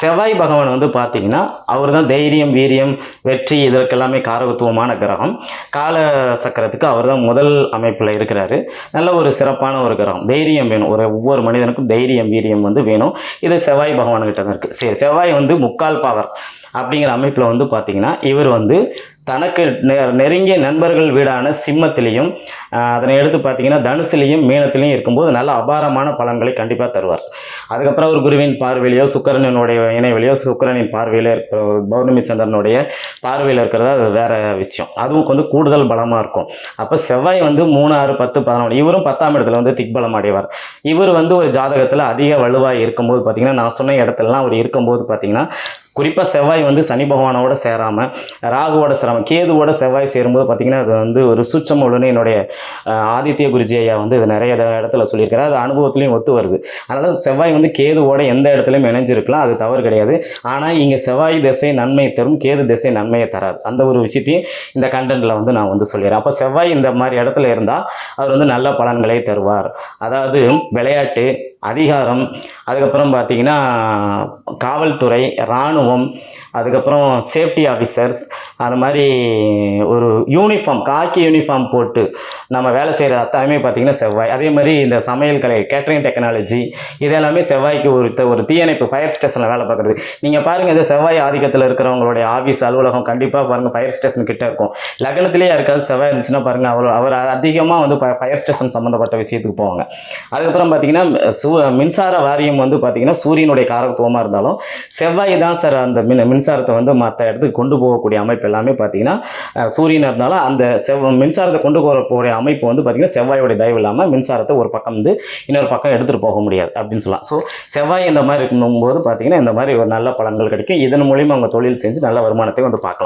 செவ்வாய் பகவான் வந்து பார்த்தீங்கன்னா, அவர் தான் தைரியம், வீரியம், வெற்றி இதற்கெல்லாமே காரகத்துவமான கிரகம். கால சக்கரத்துக்கு அவர் தான் முதல் அமைப்பில இருக்கிறாரு. நல்ல ஒரு சிறப்பான ஒரு கிரகம். தைரியம் வேணும். ஒவ்வொரு மனிதனுக்கும் தைரியம், வீரியம் வந்து வேணும். இது செவ்வாய் பகவான்கிட்ட தான் இருக்கு. சரி, செவ்வாய் வந்து முக்கால் பவர் அப்படிங்கிற அமைப்பில வந்து பார்த்தீங்கன்னா, இவர் வந்து தனக்கு நெருங்கிய நண்பர்கள் வீடான சிம்மத்திலையும், அதனை எடுத்து பார்த்தீங்கன்னா தனுசுலையும், மீனத்திலையும் இருக்கும்போது நல்ல அபாரமான பலன்களை கண்டிப்பாக தருவார். அதுக்கப்புறம் ஒரு குருவின் பார்வையிலையோ, சுக்கிரனுடைய இணைவிலையோ, சுக்கிரனின் பார்வையில இருக்கிற பௌர்ணமி சந்திரனுடைய பார்வையில் இருக்கிறது அது வேற விஷயம். அதுவும் வந்து கூடுதல் பலமாக இருக்கும். அப்போ செவ்வாய் வந்து 3, 6, 10, 11 இவரும் 10ஆம் இடத்துல வந்து திக்பலம் அடைவார். இவர் வந்து ஒரு ஜாதகத்தில் அதிக வலுவாக இருக்கும்போது பார்த்தீங்கன்னா, நான் சொன்ன இடத்துலலாம் அவர் இருக்கும்போது பார்த்தீங்கன்னா, குறிப்பாக செவ்வாய் வந்து சனி பகவானோட சேராமல் ராகுவோட சேராமல் கேதுவோட செவ்வாய் சேரும்போது பார்த்திங்கன்னா அது வந்து ஒரு சூட்சம உள்ளுன்னு என்னுடைய ஆதித்ய குருஜி ஐயா வந்து இது நிறைய இடத்துல சொல்லியிருக்கிறார். அது அனுபவத்துலேயும் ஒத்து வருது. அதனால் செவ்வாய் வந்து கேதுவோட எந்த இடத்துலையும் இணைஞ்சிருக்கலாம், அது தவறு கிடையாது. ஆனால் இங்கே செவ்வாய் திசை நன்மையை தரும், கேது திசை நன்மையை தராது. அந்த ஒரு விஷயத்தையும் இந்த கண்டென்ட்டில் வந்து நான் வந்து சொல்லிடுறேன். அப்போ செவ்வாய் இந்த மாதிரி இடத்துல இருந்தால் அவர் வந்து நல்ல பலன்களை தருவார். அதாவது விளையாட்டு, அதிகாரம், அதுக்கப்புறம் பார்த்திங்கன்னா காவல்துறை, இராணுவம், அதுக்கப்புறம் சேஃப்டி ஆஃபீஸர்ஸ், அது மாதிரி ஒரு யூனிஃபார்ம், காக்கி யூனிஃபார்ம் போட்டு நம்ம வேலை செய்கிற அத்தாமே பார்த்திங்கன்னா செவ்வாய். அதே மாதிரி இந்த சமையல் கலை, கேட்டரிங் டெக்னாலஜி, இதெல்லாமே செவ்வாய்க்கு ஒரு தீயணைப்பு ஃபயர் ஸ்டேஷனில் வேலை பார்க்குறது. நீங்கள் பாருங்கள், இந்த செவ்வாய் ஆதிக்கத்தில் இருக்கிறவங்களுடைய ஆஃபீஸ் அலுவலகம் கண்டிப்பாக பாருங்கள் ஃபயர் ஸ்டேஷன் கிட்டே இருக்கும். லக்னத்திலே யாருக்காவது செவ்வாய் இருந்துச்சுன்னா பாருங்கள், அவர் அதிகமாக வந்து ஃபயர் ஸ்டேஷன் சம்மந்தப்பட்ட விஷயத்துக்கு போவாங்க. அதுக்கப்புறம் பார்த்திங்கன்னா மின்சார வாரியம் வந்து பார்த்திங்கன்னா சூரியனுடைய காரகத்துவமாக இருந்தாலும் செவ்வாய் தான் சார் அந்த மின்சாரத்தை வந்து மற்ற இடத்துக்கு கொண்டு போகக்கூடிய அமைப்பு எல்லாமே பார்த்திங்கன்னா சூரியன் இருந்தாலும் அந்த மின்சாரத்தை கொண்டு போகக்கூடிய அமைப்பு வந்து பார்த்திங்கன்னா செவ்வாயோடைய தயவு இல்லாமல் மின்சாரத்தை ஒரு பக்கம் வந்து இன்னொரு பக்கம் எடுத்துகிட்டு போக முடியாது அப்படின்னு சொல்லலாம். ஸோ செவ்வாய் இந்த மாதிரி இருக்கும்போது பார்த்திங்கன்னா இந்த மாதிரி ஒரு நல்ல பலன்கள் கிடைக்கும். இதன் மூலிமா அவங்க தொழில் செஞ்சு நல்ல வருமானத்தை வந்து பார்க்கலாம்.